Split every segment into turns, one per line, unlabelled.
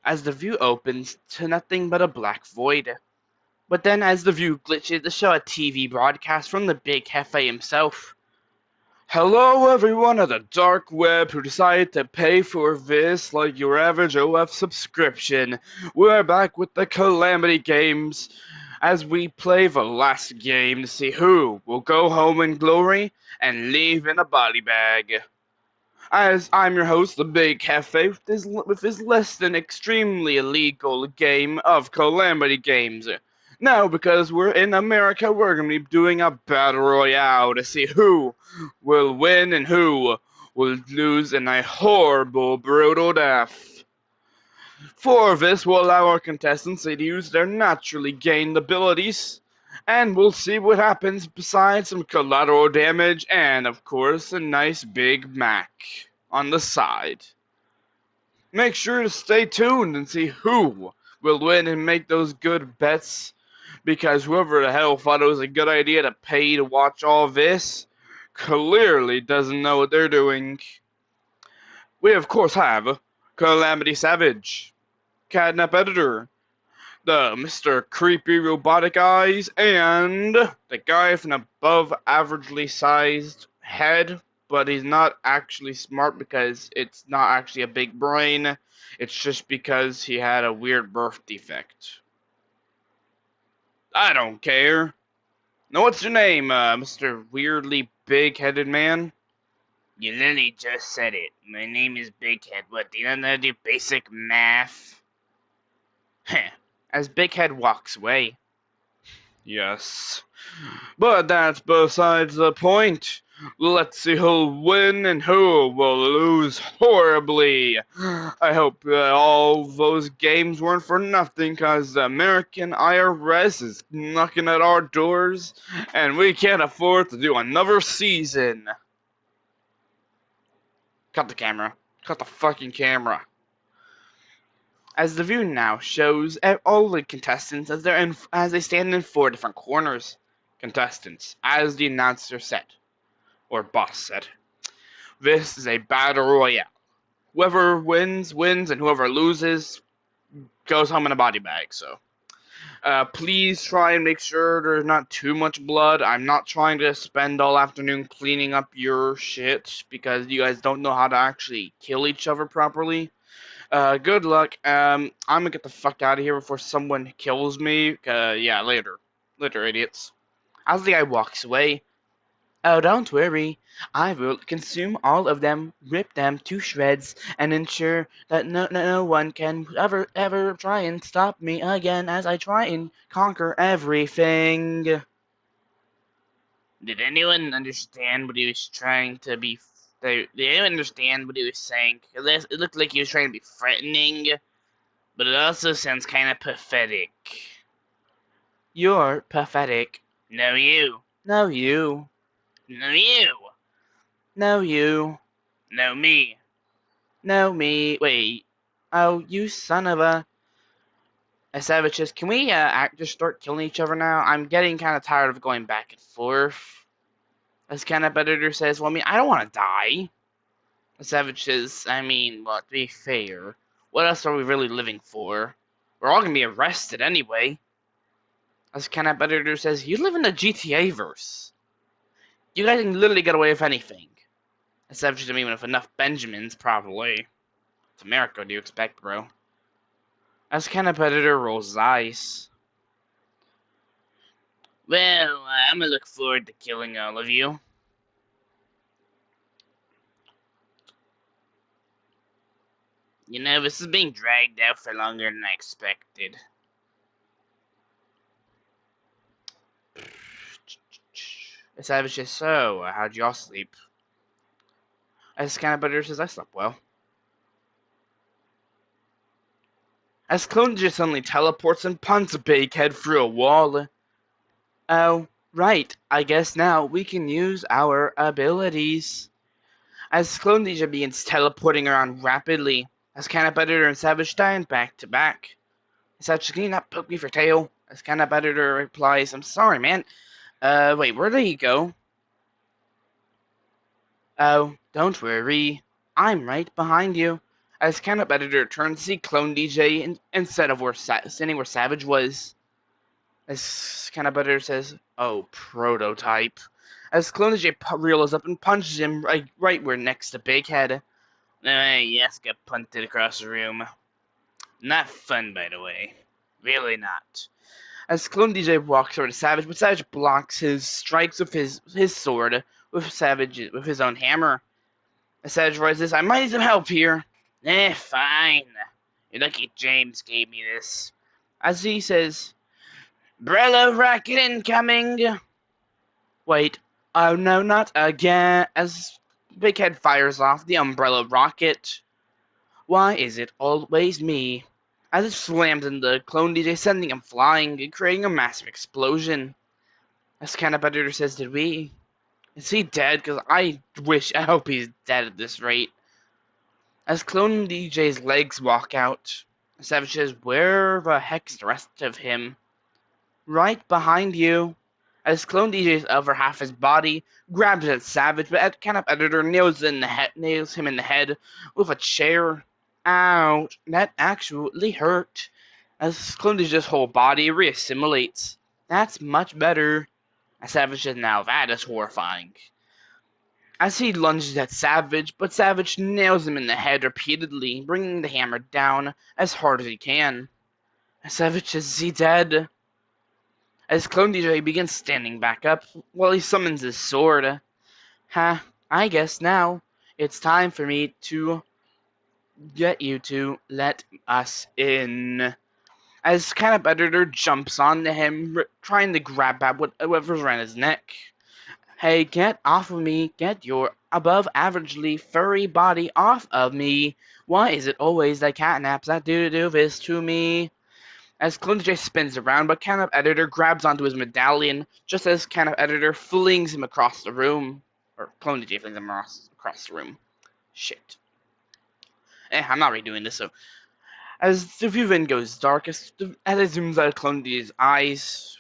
as the view opens to nothing but a black void. But then as the view glitches to show a TV broadcast from the big cafe himself. Hello everyone of the dark web who decided to pay for this like your average OF subscription. We're back with the Calamity games as we play the last game to see who will go home in glory and leave in a body bag. As I'm your host, the Big Cafe, with his less than extremely illegal game of Calamity games. Now, because we're in America, we're going to be doing a battle royale to see who will win and who will lose in a horrible, brutal death. For this, we'll allow our contestants to use their naturally gained abilities, and we'll see what happens besides some collateral damage and, of course, a nice Big Mac on the side. Make sure to stay tuned and see who will win and make those good bets, because whoever the hell thought it was a good idea to pay to watch all this clearly doesn't know what they're doing. We of course have Calamity Savage, Catnap Editor, the Mr. Creepy Robotic Eyes, and the guy with an above averagely sized head, but he's not actually smart because it's not actually a big brain. It's just because he had a weird birth defect. I don't care. Now, what's your name, Mr. Weirdly Big-Headed Man?
You literally just said it. My name is Bighead. What, do you not know how to do basic math?
Heh. As Bighead walks away. Yes. But that's besides the point. Let's see who'll win and who will lose horribly. I hope all those games weren't for nothing, cause the American IRS is knocking at our doors and we can't afford to do another season. Cut the camera. Cut the fucking camera. As the view now shows all the contestants as they stand in 4 different corners. Contestants, as the announcer said, or boss said, this is a battle royale. Whoever wins, wins, and whoever loses goes home in a body bag. So, please try and make sure there's not too much blood. I'm not trying to spend all afternoon cleaning up your shit because you guys don't know how to actually kill each other properly. Good luck. I'm gonna get the fuck out of here before someone kills me. Yeah, later. Later, idiots. As the guy walks away, oh, don't worry. I will consume all of them, rip them to shreds, and ensure that no one can ever try and stop me again as I try and conquer everything.
Did anyone understand what he was trying to be? Did anyone understand what he was saying? It looked like he was trying to be threatening, but it also sounds kind of pathetic.
You're pathetic.
No, you.
No, you.
No, you.
No, you.
No, me.
No, me. Wait. Oh, you son of a... Savages, can we just start killing each other now? I'm getting kind of tired of going back and forth. As Calamity Editor says, well, I mean, I don't want to die. Savages, I mean, well, to be fair, what else are we really living for? We're all going to be arrested anyway. As Calamity Editor says, you live in the GTA verse. You guys can literally get away with anything. Savages, I mean, with enough Benjamins, probably. It's America, what do you expect, bro? As Calamity Editor rolls his eyes.
Well, I'm gonna look forward to killing all of you. You know, this is being dragged out for longer than I expected.
Savages, so, how'd y'all sleep? As Calamity Editor says, I slept well. As Clone just suddenly teleports and punts Bighead through a wall. Oh, right. I guess now we can use our abilities. As Clone Ninja begins teleporting around rapidly, as Calamity Editor and Savage stand back to back. Savage, can you not poke me for tail? As Calamity Editor replies, I'm sorry, man. Wait, where did he go? Oh, don't worry. I'm right behind you. As Camp Editor turns to see Clone DJ instead of standing where Savage was. As Camp Editor says, "Oh, prototype." As Clone DJ reels up and punches him right where next to Big Head.
Yes, got punted across the room. Not fun, by the way. Really not.
As Clone DJ walks over to Savage, but Savage blocks his strikes with his sword with his own hammer. As Savage rises, "I might need some help here."
Fine. You're lucky James gave me this.
As he says,
Umbrella rocket incoming!
"Wait, oh no, not again." As Big Head fires off the umbrella rocket. "Why is it always me?" As it slams into Clone DJ, sending him flying and creating a massive explosion. As Canap Editor says, "Did we? Is he dead? Because I hope he's dead at this rate." As Clone DJ's legs walk out, Savage says, "Where the heck's the rest of him?" "Right behind you." As Clone DJ's other half his body grabs at Savage, but Canap Editor nails him in the head with a chair. Ouch, that actually hurt. As Clone DJ's whole body reassimilates. "That's much better." As Savage says, "Now that is horrifying." As he lunges at Savage, but Savage nails him in the head repeatedly, bringing the hammer down as hard as he can. As Savage says, "Is he dead?" As Clone DJ begins standing back up while he summons his sword. I guess now it's time for me to get you to let us in." As Canap Editor jumps onto him, trying to grab at whatever's around his neck. "Hey, get off of me. Get your above-averagely furry body off of me. Why is it always the catnaps that do this to me?" As Clone DJ spins around, but Canap Editor grabs onto his medallion just as Canap Editor flings him across the room. Or Clone DJ flings him across the room. Shit. I'm not redoing this, so. As the view then goes dark, as it zooms out of Clone DJ's eyes,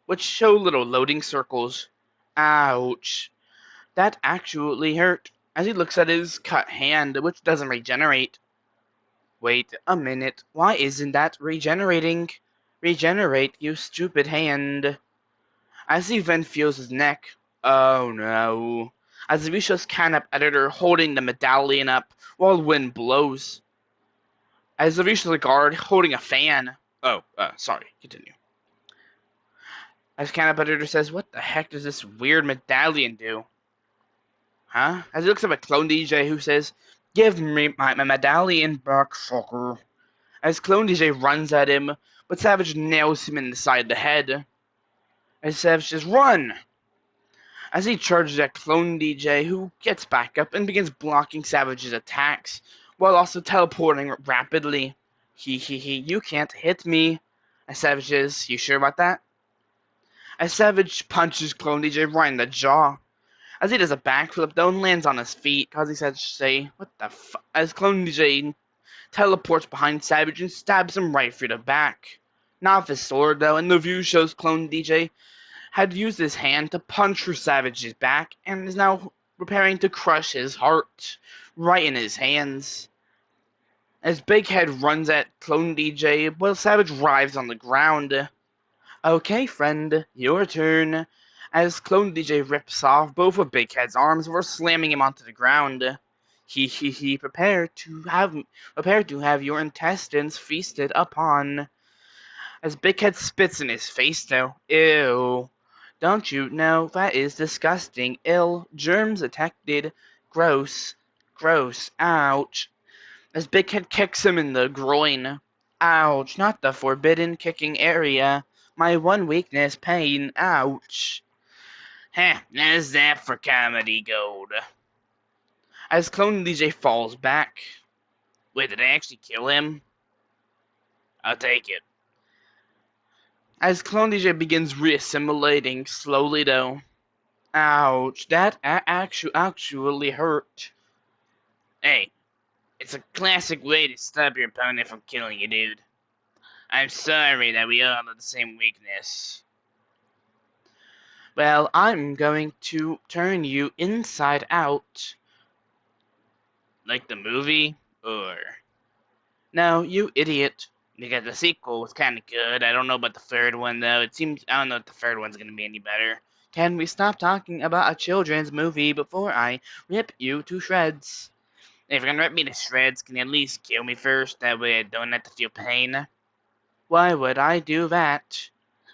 which show little loading circles. Ouch. That actually hurt. As he looks at his cut hand, which doesn't regenerate. Wait a minute, why isn't that regenerating? Regenerate, you stupid hand. As he then feels his neck. Oh no. As the shows Canap Editor holding the medallion up while the wind blows. As the shows a guard holding a fan. Sorry, continue. As Canap Editor says, "What the heck does this weird medallion do?" Huh? As he looks up at Clone DJ, who says, "Give me my medallion back, sucker." As Clone DJ runs at him, but Savage nails him in the side of the head. As Savage says, "Run!" As he charges at Clone DJ, who gets back up and begins blocking Savage's attacks, while also teleporting rapidly. You can't hit me." As Savage says, "You sure about that?" As Savage punches Clone DJ right in the jaw. As he does a backflip, though, and lands on his feet, causing Savage to say, "What the fuck?" As Clone DJ teleports behind Savage and stabs him right through the back. Not with his sword, though, and the view shows Clone DJ had used his hand to punch through Savage's back and is now preparing to crush his heart right in his hands. As Big Head runs at Clone DJ, while Savage writhes on the ground. "Okay, friend, your turn." As Clone DJ rips off both of Big Head's arms before slamming him onto the ground. Prepare to have your intestines feasted upon." As Big Head spits in his face, though. "Ew. Don't you know that is disgusting? Ill. Germs detected. Gross. Gross. Ouch." As Big Head kicks him in the groin. "Ouch. Not the forbidden kicking area. My one weakness. Pain. Ouch."
There's that for comedy gold.
As Clone DJ falls back.
Wait, did I actually kill him? I'll take it.
As Clone DJ begins reassimilating slowly, though. Ouch. That actually hurt.
Hey, it's a classic way to stop your opponent from killing you, dude. I'm sorry that we all have the same weakness.
Well, I'm going to turn you inside out.
Like the movie? Or
No, you idiot. Because the sequel was kind of good. I don't know about the third one, though. I don't know if the third one's going to be any better. Can we stop talking about a children's movie before I rip you to shreds? If you're going to rip me to shreds, can you at least kill me first? That way I don't have to feel pain. Why would I do that?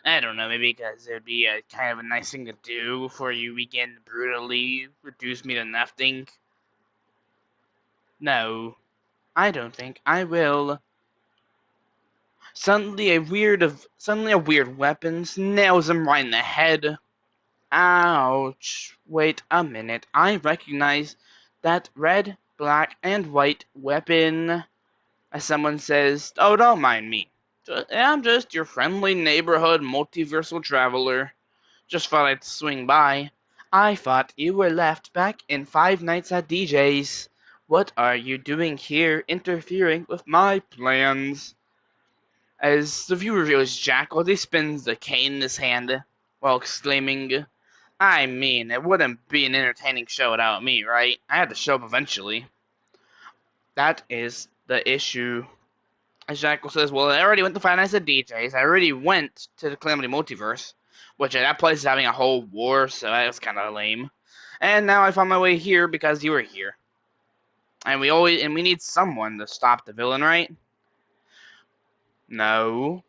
I don't know, maybe because it would be a kind of a nice thing to do before you begin to brutally reduce me to nothing. No, I don't think I will. Suddenly a weird weapon nails him right in the head. Ouch. Wait a minute. I recognize that red, black, and white weapon. As someone says, oh, don't mind me. I'm just your friendly neighborhood multiversal traveler. Just thought I'd swing by. I thought you were left back in Five Nights at DJ's. What are you doing here interfering with my plans? As the viewer reveals Jackal, he spins the cane in his hand while exclaiming, I mean, it wouldn't be an entertaining show without me, right? I had to show up eventually. That is the issue. As Jackal says, well, I already went to Five Nights at DJ's. I already went to the Calamity Multiverse, which that place is having a whole war, so that was kind of lame. And now I found my way here because you were here. And we need someone to stop the villain, right? No.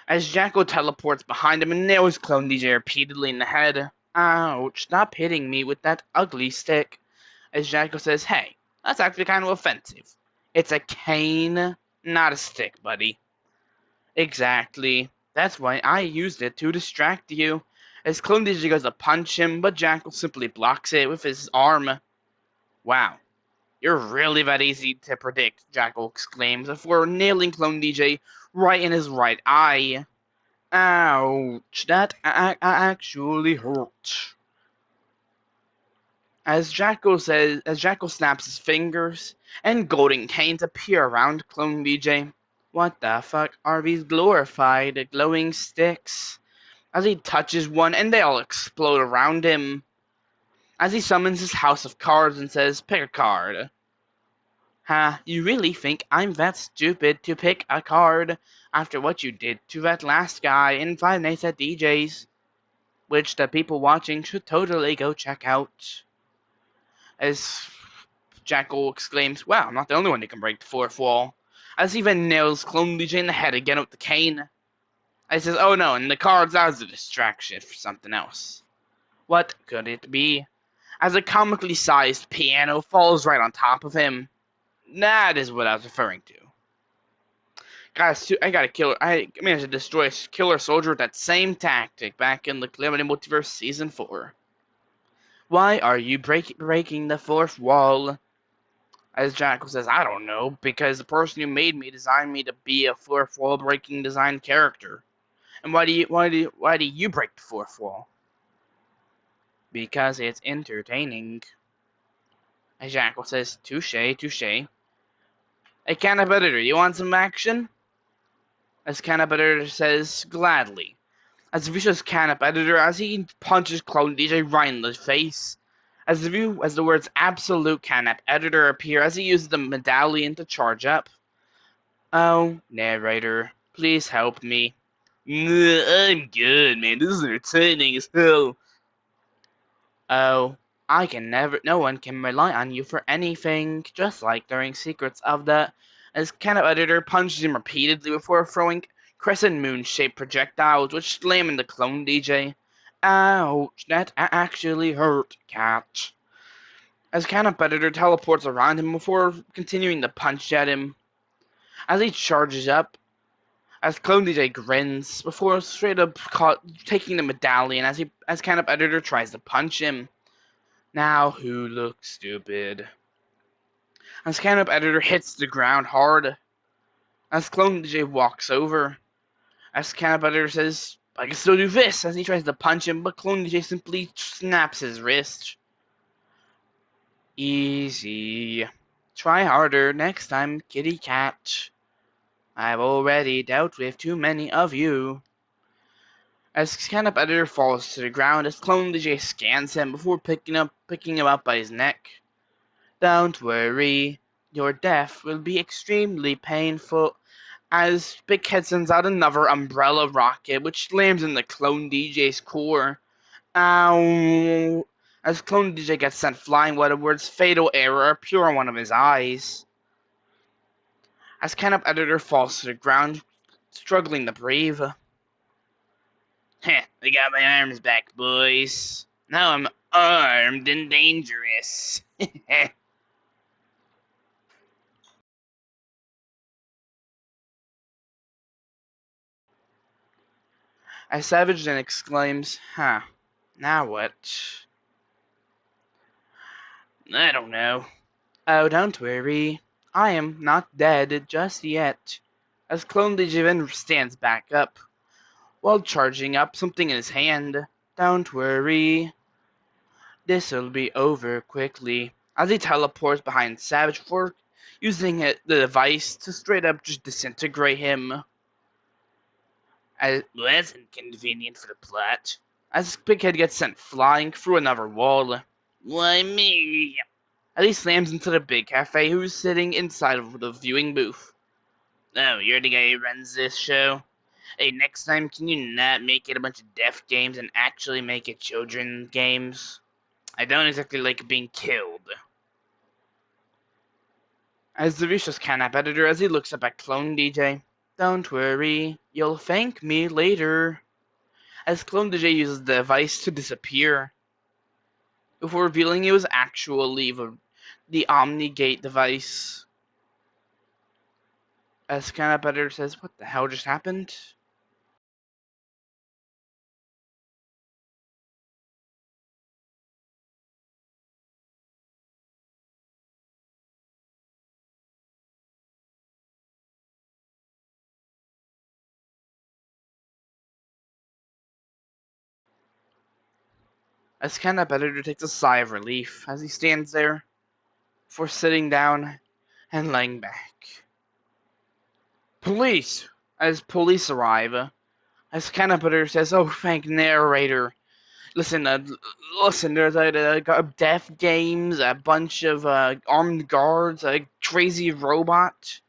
As Jackal teleports behind him and nails Clone DJ repeatedly in the head. Ouch, stop hitting me with that ugly stick. As Jackal says, hey, that's actually kind of offensive. It's a cane, not a stick, buddy. Exactly. That's why I used it to distract you. As Clone DJ goes to punch him, but Jackal simply blocks it with his arm. Wow, you're really that easy to predict, Jackal exclaims before nailing Clone DJ right in his right eye. Ouch, that actually hurt. As Jackal snaps his fingers, and golden canes appear around Clone DJ. What the fuck are these glorified glowing sticks? As he touches one, and they all explode around him. As he summons his house of cards and says, pick a card. Ha, you really think I'm that stupid to pick a card after what you did to that last guy in Five Nights at DJ's? Which the people watching should totally go check out. As Jackal exclaims, wow, I'm not the only one who can break the fourth wall. As he then nails Clone DJ in the head again with the cane. I says, oh no, and the cards as a distraction for something else. What could it be? As a comically sized piano falls right on top of him. That is what I was referring to. I got a killer. I managed to destroy a killer soldier with that same tactic back in the Calamity Multiverse Season 4. Why are you breaking the fourth wall? As Jackal says, I don't know, because the person who made me designed me to be a fourth wall breaking design character. And why do you break the fourth wall? Because it's entertaining. As Jackal says, touche, touche. Hey, Cannab Editor, you want some action? As Cannab Editor says, gladly. As vicious Cannab Editor as he punches Clone DJ right in the face. As the words absolute Cannab Editor appear as he uses the medallion to charge up. Oh, narrator, please help me. I'm good, man. This is entertaining as hell. Oh, no one can rely on you for anything, just like during Secrets of the... As Cannab Editor punches him repeatedly before throwing crescent moon-shaped projectiles which slam into Clone DJ. Ouch, that actually hurt, cat. As Cannab Editor teleports around him before continuing to punch at him. As he charges up, as Clone DJ grins before straight up taking the medallion as Cannab Editor tries to punch him. Now who looks stupid? As Cannab Editor hits the ground hard, as Clone DJ walks over, as Cannab Editor says, I can still do this, as he tries to punch him, but Clone DJ simply snaps his wrist. Easy. Try harder next time, kitty cat. I've already dealt with too many of you. As Cannab Editor falls to the ground, as Clone DJ scans him before picking him up by his neck. Don't worry, Your death will be extremely painful as Big Head sends out another umbrella rocket which lands in the clone DJ's core. Ow! As clone DJ gets sent flying words fatal error appear on one of his eyes. As Can-Up Editor falls to the ground, struggling to breathe.
Heh, I got my arms back, boys. Now I'm armed and dangerous.
As Savage then exclaims, huh, now what?
I don't know.
Oh, don't worry. I am not dead just yet. As Clone DJ then stands back up, while charging up something in his hand. Don't worry. This'll be over quickly. As he teleports behind Savage for using the device to straight up just disintegrate him. As,
Well, that's inconvenient for the plot.
as Big Head gets sent flying through another wall.
Why me?
As he slams into the big cafe who's sitting inside of the viewing booth.
Oh, you're the guy who runs this show? Hey, next time, can you not make it a bunch of deaf games and actually make it children games? I don't exactly like being killed.
As the vicious Can-Up Editor as he looks up at Clone DJ. Don't worry, you'll thank me later. As Clone DJ uses the device to disappear, before revealing it was actually the Omni-Gate device. As Can-Up Editor says, what the hell just happened? As Can-Up Editor takes a sigh of relief as he stands there, before sitting down and laying back. Police! As police arrive, as Can-Up Editor says, oh, thank narrator. Listen, there's a deaf games, a bunch of armed guards, a crazy robot.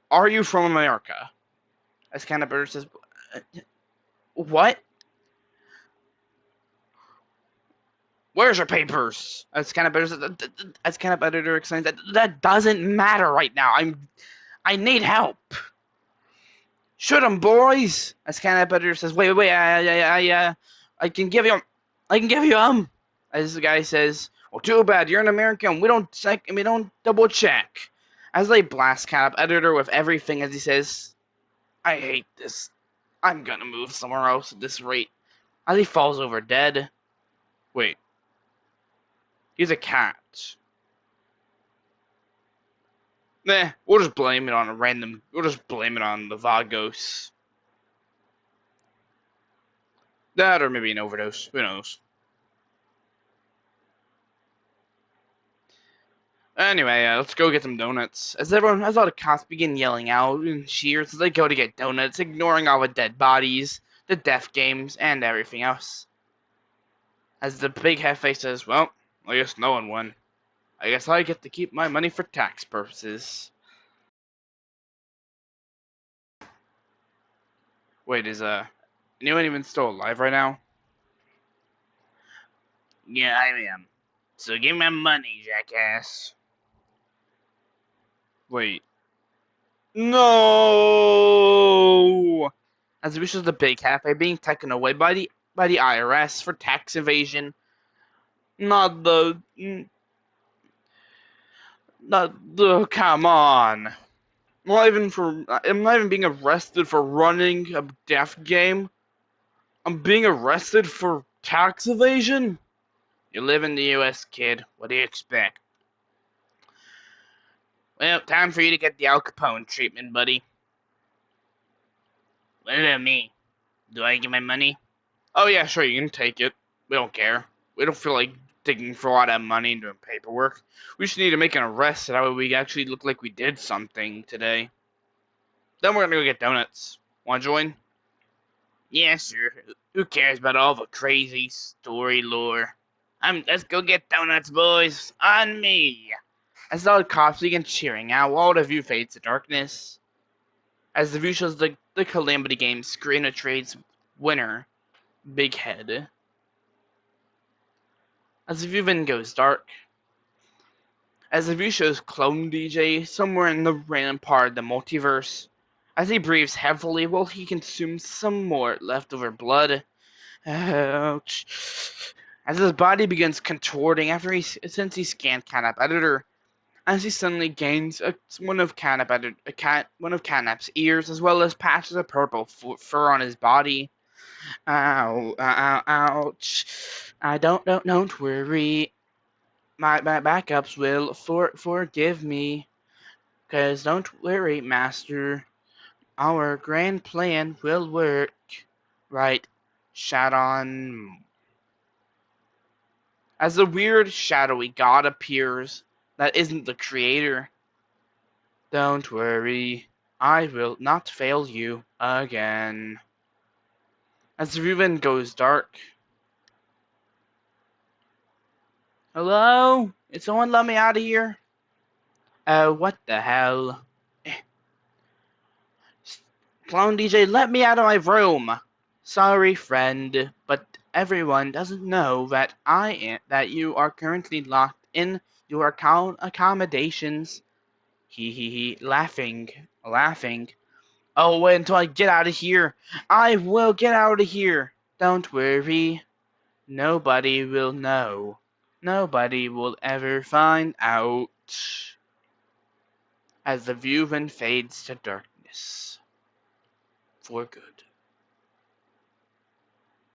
Are you from America? As Can-Up Editor says, what? Where's your papers? As Can-Up Editor explains that doesn't matter right now. I need help. Shoot 'em, boys! As Can-Up Editor says, wait, I can give you, As the guy says, well, too bad, you're an American. We don't double check. As they blast Can-Up Editor with everything, as he says, I hate this. I'm gonna move somewhere else at this rate. As he falls over dead. Wait, he's a cat. Nah, we'll just blame it on a random. We'll just blame it on the Vagos. That or maybe an overdose. Who knows? Anyway, let's go get some donuts. As all the cops begin yelling out and cheers as they go to get donuts, ignoring all the dead bodies, the death games, and everything else. As the big hefe says, well, I guess no one won. I guess I get to keep my money for tax purposes. Wait, is anyone even still alive right now?
Yeah, I am. So give me my money, jackass.
Wait. No! As this is the big cafe being taken away by the IRS for tax evasion. Not the come on. I'm not even being arrested for running a deaf game. I'm being arrested for tax evasion? You live in the US, kid. What do you expect? Well, time for you to get the Al Capone treatment, buddy.
What about me? Do I get my money?
Oh yeah, sure, you can take it. We don't care. We don't feel like digging for all that money and doing paperwork. We just need to make an arrest so that way we actually look like we did something today. Then we're gonna go get donuts. Wanna join?
Yeah, sure. Who cares about all the crazy story lore? Let's go get donuts, boys. On me.
As the cops begin cheering out, all the view fades to darkness. As the view shows the Calamity game screen of trades winner, Big Head. As the view then goes dark, as the view shows Clone DJ somewhere in the random part of the multiverse, as he breathes heavily while he consumes some more leftover blood. Ouch. As his body begins contorting since he scanned Catnap Editor, as he suddenly gains one of Catnap's ears, as well as patches of purple fur on his body. Ow, ow, ouch. I don't worry. My backups will forgive me. 'Cause don't worry, Master. Our grand plan will work. Right, Shadon. As a weird, shadowy god appears that isn't the creator. Don't worry, I will not fail you again. As the ribbon goes dark. Hello? Did someone let me out of here? What the hell? Clone DJ, let me out of my room! Sorry, friend, but everyone doesn't know that you are currently locked in your accommodations. He, laughing. Oh, wait until I get out of here. I will get out of here. Don't worry. Nobody will know. Nobody will ever find out. As the view then fades to darkness. For good.